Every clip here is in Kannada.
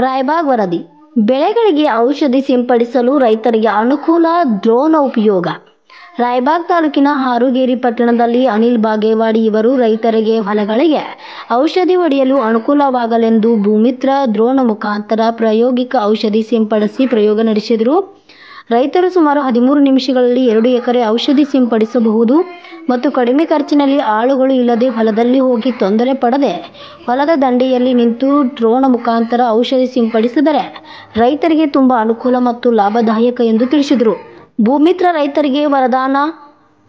ರಾಯಬಾಗ್ ವರದಿ. ಬೆಳೆಗಳಿಗೆ ಔಷಧಿ ಸಿಂಪಡಿಸಲು ರೈತರಿಗೆ ಅನುಕೂಲ, ಡ್ರೋನ್ ಉಪಯೋಗ. ರಾಯಬಾಗ್ ತಾಲೂಕಿನ ಹಾರುಗೇರಿ ಪಟ್ಟಣದಲ್ಲಿ ಅನಿಲ್ ಬಾಗೇವಾಡಿ ಇವರು ರೈತರಿಗೆ ಹೊಲಗಳಿಗೆ ಔಷಧಿ ಹೊಡೆಯಲು ಅನುಕೂಲವಾಗಲೆಂದು ಭೂಮಿತ್ರ ಡ್ರೋನ್ ಮುಖಾಂತರ ಪ್ರಾಯೋಗಿಕ ಔಷಧಿ ಸಿಂಪಡಿಸಿ ಪ್ರಯೋಗ ನಡೆಸಿದರು. ರೈತರು ಸುಮಾರು 13 ನಿಮಿಷಗಳಲ್ಲಿ 2 ಎಕರೆ ಔಷಧಿ ಸಿಂಪಡಿಸಬಹುದು ಮತ್ತು ಕಡಿಮೆ ಖರ್ಚಿನಲ್ಲಿ ಆಳುಗಳು ಇಲ್ಲದೆ ಹೊಲದಲ್ಲಿ ಹೋಗಿ ತೊಂದರೆ ಪಡದೆ ಹೊಲದ ದಂಡೆಯಲ್ಲಿ ನಿಂತು ಡ್ರೋನ್ ಮುಖಾಂತರ ಔಷಧಿ ಸಿಂಪಡಿಸಿದರೆ ರೈತರಿಗೆ ತುಂಬಾ ಅನುಕೂಲ ಮತ್ತು ಲಾಭದಾಯಕ ಎಂದು ತಿಳಿಸಿದರು. ಭೂಮಿತ್ರ ರೈತರಿಗೆ ವರದಾನ.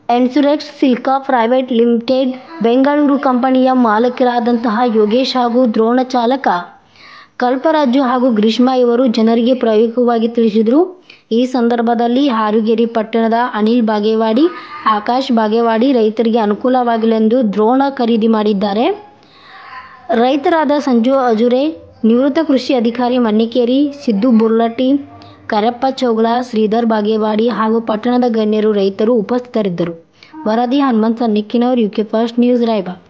ಇನ್ಶೂರೆನ್ಸ್ ಸಿಲ್ಕಾ ಪ್ರೈವೇಟ್ ಲಿಮಿಟೆಡ್ ಬೆಂಗಳೂರು ಕಂಪನಿಯ ಮಾಲೀಕರಾದಂತಹ ಯೋಗೇಶ್ ಹಾಗೂ ಡ್ರೋನ್ ಚಾಲಕ ಕಲ್ಪರಾಜು ಹಾಗೂ ಗ್ರೀಷ್ಮಾ ಇವರು ಜನರಿಗೆ ಪ್ರಾಯೋಗಿಕವಾಗಿ ತಿಳಿಸಿದರು. ಈ ಸಂದರ್ಭದಲ್ಲಿ ಹಾರುಗೇರಿ ಪಟ್ಟಣದ ಅನಿಲ್ ಬಾಗೇವಾಡಿ, ಆಕಾಶ್ ಬಾಗೇವಾಡಿ ರೈತರಿಗೆ ಅನುಕೂಲವಾಗಲೆಂದು ಡ್ರೋನ್ ಖರೀದಿ ಮಾಡಿದ್ದಾರೆ. ರೈತರಾದ ಸಂಜು ಅಜುರೆ, ನಿವೃತ್ತ ಕೃಷಿ ಅಧಿಕಾರಿ ಮನ್ನಿಕೇರಿ, ಸಿದ್ದು ಬುರ್ಲಟ್ಟಿ, ಕರಪ್ಪ ಚೌಗಲ, ಶ್ರೀಧರ್ ಬಾಗೇವಾಡಿ ಹಾಗೂ ಪಟ್ಟಣದ ಗಣ್ಯರು ರೈತರು ಉಪಸ್ಥಿತರಿದ್ದರು. ವರದಿ ಹನುಮಂತ ಸನ್ನಿಕ್ಕಿನವರು, ಯುಕೆ ಫಸ್ಟ್ ನ್ಯೂಸ್, ರಾಯಬಾಗ್.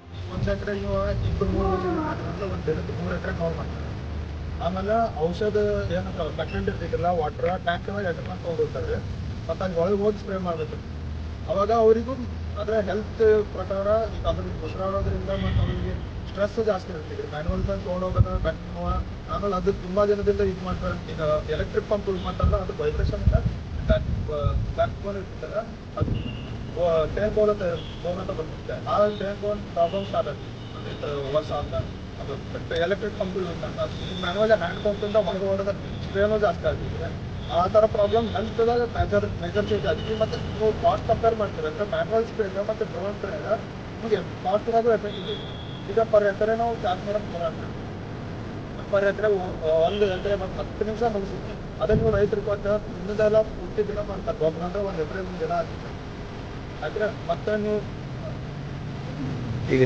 ಆಮೇಲೆ ಔಷಧ ಏನಂತ ಕಟ್ಟಂಡ್ ಇರ್ತಿದ್ರಲ್ಲ, ವಾಟರ್ ಟ್ಯಾಂಕ್ ತೊಗೊಂಡಿರ್ತಾರೆ ಮತ್ತು ಅಲ್ಲಿ ಒಳಗೆ ಹೋಗಿ ಸ್ಪ್ರೇ ಮಾಡಬೇಕು. ಅವಾಗ ಅವರಿಗೂ ಅದರ ಹೆಲ್ತ್ ಪ್ರಕಾರ ಈಗ ಅದ್ರಿಗೆ ಉಸಿರಾಡೋದ್ರಿಂದ ಮತ್ತು ಅವರಿಗೆ ಸ್ಟ್ರೆಸ್ ಜಾಸ್ತಿ ಇರ್ತಿದ್ರು. ಮ್ಯಾನ್ಯುವಲ್ ಬಂದು ತೊಗೊಂಡೋಗೋದು ಬೆನ್ನು, ಆಮೇಲೆ ಅದು ತುಂಬ ದಿನದಿಂದ ಇದು ಮಾಡ್ತಾರೆ. ಈಗ ಎಲೆಕ್ಟ್ರಿಕ್ ಪಂಪ್ ಯೂಸ್ ಮಾಡ್ತಾರಲ್ಲ, ಅದು ವೈಬ್ರೇಷನ್ ಬ್ಯಾಕ್ ಬೋನ್ ಇರ್ತಿತ್ತಲ್ಲ, ಅದು ಟ್ರೈನ್ ಬೋನ್ ಅಂತ ಬರ್ತಿರುತ್ತೆ. ಆ ಟ್ರೈನ್ ಬೋನ್ ಪ್ರಾಬ್ಲಮ್ ಸ್ಟಾರ್ಟ್ ಆಗ್ತಿತ್ತು ವರ್ಷ ಅಂತ. ಅದು ಎಲೆಕ್ಟ್ರಿಕ್ ಪಂಪ್ ಯೂಸ್ ಮಾಡ್ತಾರೆ. ಮ್ಯಾನ್ಯುವಲ್ ಹ್ಯಾಂಡ್ ಪಂಪಿಂದ ಹೊರಗೆ ಹೊಡೆದ ಸ್ಟ್ರೇನೂ ಜಾಸ್ತಿ ಆಗ್ತಿದೆ. ಆ ಥರ ಪ್ರಾಬ್ಲಮ್ ಹೆಲ್ತ್ದಾಗ ಮೇಜರ್ ಚೇಂಜ್ ಆಗ್ತೀವಿ. ಮತ್ತು ನೀವು ಕಾಸ್ಟ್ ಕಂಪೇರ್ ಮಾಡ್ತೀವಿ ಅಂದರೆ ಮ್ಯಾನ್ಯುವಲ್ ಸ್ಪ್ರೇಗ ಮತ್ತು ಡ್ರೋನ್ ಸ್ಪ್ರೇಗ ನಿಮಗೆ ಕಾಸ್ಟ್ಗಾಗೂ ಎಫೆಕ್ಟ್ ಇದೆ. ಈಗ ಪರ್ ಎಕರೆ ನಾವು ಚಾರ್ಜ್ ಮಾಡೋದು ಪರ್ ಎಕರೆ 1 ಎಕರೆ ಮತ್ತು 10 ನಿಮಿಷ ಮುಗಿಸುತ್ತೆ. ಅದನ್ನು ನೀವು ರೈತರಿಗೆ ಕೊಟ್ಟು ಇನ್ನದೆಲ್ಲ ಪೂರ್ತಿ ದಿನ ಮಾಡ್ತಾರೆ. ಗೊಬ್ಬರ ಅಂದರೆ 1 ಎಕರೆ 1 ದಿನ ಆಗ್ತದೆ. ಯಾಕಂದರೆ ಮತ್ತೆ ನೀವು ಈಗ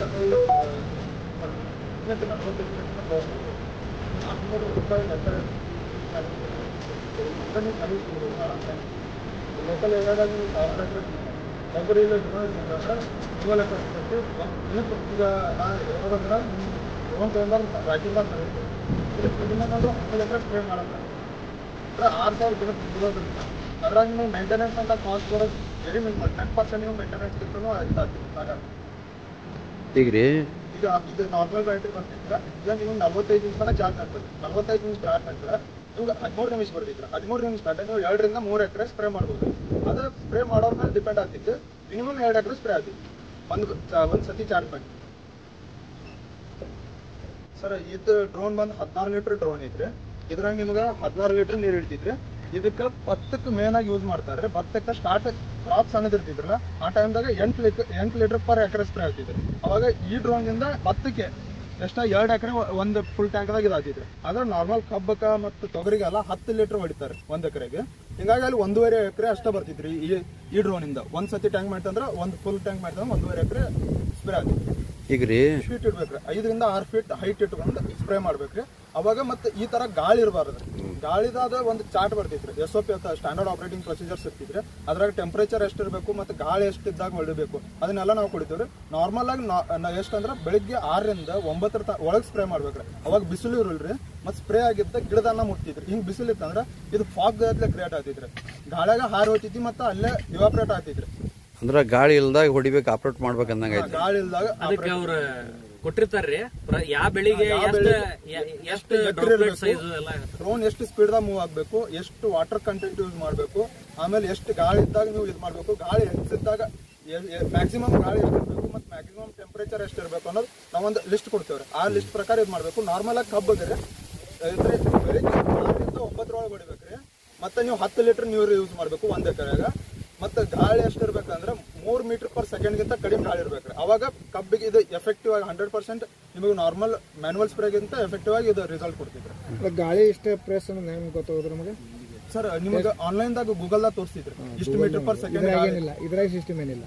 400 ರೂಪಾಯಿ ಎಕರೆ ಲೋಕಲ್ ಏರಿಯಾದಾಗ ನೀವು 1000 ಎಕರೆ ಗೊಬ್ಬರ ಇಲ್ಲ ನೀವು ಲೆಕ್ಕ ಈಗ ಯಾವಾಗಂದ್ರೆ ಡ್ರೋನ್ ತೊಗೊಂಡ್ರೆ ರಾಕಿಂಗ್ ದಿನಂದ್ರೆ 10 ಎಕರೆ ಸ್ಪ್ರೇ ಮಾಡೋದು 6000 ದಿನಕ್ಕೆ ಬಿಡೋದ್ರಿಂದ ಅದ್ರಾಗ ನೀವು ಮೇಂಟೆನೆನ್ಸ್ ಅಂತ ಕಾಸ್ಟ್ ಬರೋದು ವೆರಿ ಮಿನಿಮಲ್. 10% ನೀವು ಮೇಂಟೆನೆನ್ಸ್ ಇದ್ರೂ ಆಗಲ್ಲ. ಈಗ ರೀ ಈಗ ಇದು ನಾರ್ಮಲ್ ಬ್ಯಾಟ್ರಿ ಬರ್ತಿದ್ರೆ ಈಗ ನೀವು 45 ನಿಮಿಷ ಚಾರ್ಜ್ ಆಗ್ತದೆ. 45 ನಿಮಿಷ ಚಾರ್ಜ್ ಆಗ್ತದೆ ನಿಮ್ಗೆ 13 ನಿಮಿಷ ಬರ್ತಿದ್ರೆ 13 ನಿಮಿಷ ಗಂಟೆ ನೀವು 2 ರಿಂದ 3 ಎಕರೆ ಸ್ಪ್ರೇ ಮಾಡ್ಬೋದು. ಅದು ಸ್ಪ್ರೇ ಮಾಡೋದ್ರ ಮೇಲೆ ಡಿಪೆಂಡ್ ಆಗ್ತಿತ್ತು. ಮಿನಿಮಮ್ 2 ಎಕರೆ ಸ್ಪ್ರೇ ಆಗ್ತಿತ್ತು ಒಂದು ಸತಿ ಚಾರ್ಜ್ ಮಾಡಿ. ಸರ್ ಇದು ಡ್ರೋನ್ ಬಂದು 16 ಲೀಟರ್ ಡ್ರೋನ್ ಐತ್ರಿ. ಇದ್ರಾಗ ನಿಮ್ಗೆ 16 ಲೀಟರ್ ನೀರು ಇಡ್ತಿದ್ರಿ. ಇದಕ್ಕೆ ಭತ್ತಕ್ಕೆ ಮೇನ್ ಆಗಿ ಯೂಸ್ ಮಾಡ್ತಾರೆ. ಭತ್ತಕ್ಕೆ ಸ್ಟಾರ್ಟ್ ಕ್ರಾಪ್ ಸಣ್ಣದಿರ್ತಿದ್ರಲ್ಲ, ಆ ಟೈಮ್ದಾಗ 8 ಲೀಟರ್ ಪರ್ ಎಕರೆ ಸ್ಪ್ರೇ ಆಗ್ತಿದ್ರು. ಅವಾಗ ಈ ಡ್ರೋನ್ದಿಂದ ಭತ್ತಕ್ಕೆ ಎಷ್ಟ 2 ಎಕರೆ ಒಂದು ಫುಲ್ ಟ್ಯಾಂಕ್ದಾಗ ಇದಾಗ್ತಿದ್ರು. ಆದ್ರೆ ನಾರ್ಮಲ್ ಕಬ್ಬಕ್ಕ ಮತ್ತು ತೊಗರಿಗೆಲ್ಲ 10 ಲೀಟರ್ ಹೊಡಿತಾರೆ 1 ಎಕರೆಗೆ. ಹಿಂಗಾಗಿ ಅಲ್ಲಿ 1.5 ಎಕರೆ ಅಷ್ಟೇ ಬರ್ತಿದ್ರಿ ಈ ಡ್ರೋನಿಂದ. ಒಂದ್ ಸತಿ ಟ್ಯಾಂಕ್ ಮಾಡ್ತಂದ್ರೆ ಒಂದು ಫುಲ್ ಟ್ಯಾಂಕ್ ಮಾಡ್ತಂದ್ರೆ 1.5 ಎಕರೆ ಸ್ಪ್ರೇ ಆಗ್ತಿತ್ತು. ಈಗ ರೀ ಫೀಟ್ ಇಡ್ಬೇಕ್ರಿ, 5 ರಿಂದ 6 ಫೀಟ್ ಹೈಟ್ ಇಟ್ಕೊಂಡು ಸ್ಪ್ರೇ ಮಾಡ್ಬೇಕ್ರಿ. ಅವಾಗ ಮತ್ತೆ ಈ ತರ ಗಾಳಿ ಇರಬಾರ್ದು. ಗಾಳಿದಾದ ಒಂದು ಚಾರ್ಟ್ ಬರ್ತಿದ್ರಿ, SOP ಅಂತ ಸ್ಟ್ಯಾಂಡರ್ಡ್ ಆಪರೇಟಿಂಗ್ ಪ್ರೊಸೀಜರ್ಸ್ ಇರ್ತಿದ್ರಿ. ಅದ್ರಾಗ ಟೆಂಪರೇಚರ್ ಎಷ್ಟಿರ್ಬೇಕು ಮತ್ತು ಗಾಳಿ ಎಷ್ಟಿದ್ದಾಗ ಹೊಡಿಬೇಕು ಅದನ್ನೆಲ್ಲ ನಾವು ಕುಡಿತೀವ್ರಿ. ನಾರ್ಮಲ್ ಆಗಿ ಎಷ್ಟಂದ್ರೆ ಬೆಳಿಗ್ಗೆ 6 ರಿಂದ 9 ಒಳಗೆ ಸ್ಪ್ರೇ ಮಾಡ್ಬೇಕ್ರಿ. ಅವಾಗ ಬಿಸಿಲು ಇರಲ್ರಿ ಮತ್ತು ಸ್ಪ್ರೇ ಆಗಿದ್ದ ಗಿಡದನ್ನ ಮುಟ್ತಿದ್ರಿ. ಹಿಂಗ್ ಬಿಸಿಲು ಇತ್ತಂದ್ರೆ ಇದು ಫಾಗ್ ಕ್ರಿಯೇಟ್ ಆಗ್ತಿದ್ರಿ. ಗಾಳಿಯಾಗ ಹಾರಿ ಹೋಗ್ತಿದ್ವಿ ಮತ್ತು ಅಲ್ಲೇ ಇವಾಪ್ರೇಟ್ ಆಗ್ತಿದ್ರಿ. ಅಂದ್ರೆ ಗಾಳಿ ಇಲ್ದಾಗ ಹೊಡಿಬೇಕು, ಆಪರೇಟ್ ಮಾಡ್ಬೇಕು ಅಂದಂಗ. ಗಾಳಿ ಇಲ್ದಾಗ ಅದಕ್ಕೆ ಅವ್ರ ಕೊಟ್ಟಿರ್ತಾರ್ರಿ ಯಾವ ಬೆಳಿಗ್ಗೆ ಎಷ್ಟು ಡ್ರೋನ್ ಎಷ್ಟು ಸ್ಪೀಡ್ ದಾಗ ಮೂವ್ ಆಗ್ಬೇಕು, ಎಷ್ಟು ವಾಟರ್ ಕಂಟೆಂಟ್ ಯೂಸ್ ಮಾಡ್ಬೇಕು, ಆಮೇಲೆ ಎಷ್ಟು ಗಾಳಿ ಇದ್ದಾಗ ನೀವು ಇದು ಮಾಡ್ಬೇಕು, ಗಾಳಿ ಹೆಚ್ಚಿದ್ದಾಗ ಮ್ಯಾಕ್ಸಿಮಮ್ ಗಾಳಿ ಎಷ್ಟಿರ್ಬೇಕು ಮತ್ತು ಮ್ಯಾಕ್ಸಿಮಮ್ ಟೆಂಪರೇಚರ್ ಎಷ್ಟಿರ್ಬೇಕು ಅನ್ನೋದು ನಾವೊಂದು ಲಿಸ್ಟ್ ಕೊಡ್ತೇವ್ರಿ. ಆ ಲಿಸ್ಟ್ ಪ್ರಕಾರ ಇದು ಮಾಡ್ಬೇಕು. ನಾರ್ಮಲ್ ಆಗಿ ಕಬ್ಬದ್ರಿ ಬೆಳಿಗ್ಗೆ 6 ರಿಂದ 9 ಒಳಗೆ ಹೊಡಿಬೇಕ್ರಿ. ಮತ್ತೆ ನೀವು 10 ಲೀಟರ್ ನೀರು ಯೂಸ್ ಮಾಡ್ಬೇಕು 1 ಎಕರೆಗ. ಮತ್ತೆ ಗಾಳಿ ಎಷ್ಟಿರ್ಬೇಕಂದ್ರೆ 3 ಮೀಟರ್ ಪರ್ ಸೆಕೆಂಡ್ಗಿಂತ ಕಡಿಮೆ ಗಾಳಿ ಇರ್ಬೇಕ್ರಿ. ಅವಾಗ ಕಬ್ಬಿಗೆ ಇದು ಎಫೆಕ್ಟಿವ್ ಆಗಿ 100% ನಿಮಗೆ ನಾರ್ಮಲ್ ಮ್ಯಾನ್ಯುವಲ್ ಸ್ಪ್ರೇಗಿಂತ ಎಫೆಕ್ಟಿವ್ ಆಗಿ ಇದು ರಿಸಲ್ಟ್ ಕೊಡ್ತಿದ್ರಿ. ಗಾಳಿ ಇಷ್ಟೇ ಪ್ರೆಸ್ ಅನ್ನೋದು ಗೊತ್ತಾಗೋದ್ರ ನಮಗೆ ಸರ್ ನಿಮಗೆ ಆನ್ಲೈನ್ದಾಗ ಗೂಗಲ್ದಾಗ ತೋರಿಸ್ತಿದ್ರಿ ಇಷ್ಟು ಮೀಟರ್ ಪರ್ ಸೆಕೆಂಡ್. ಇದ್ರಾಗ ಸಿಸ್ಟಮ್ ಏನಿಲ್ಲ.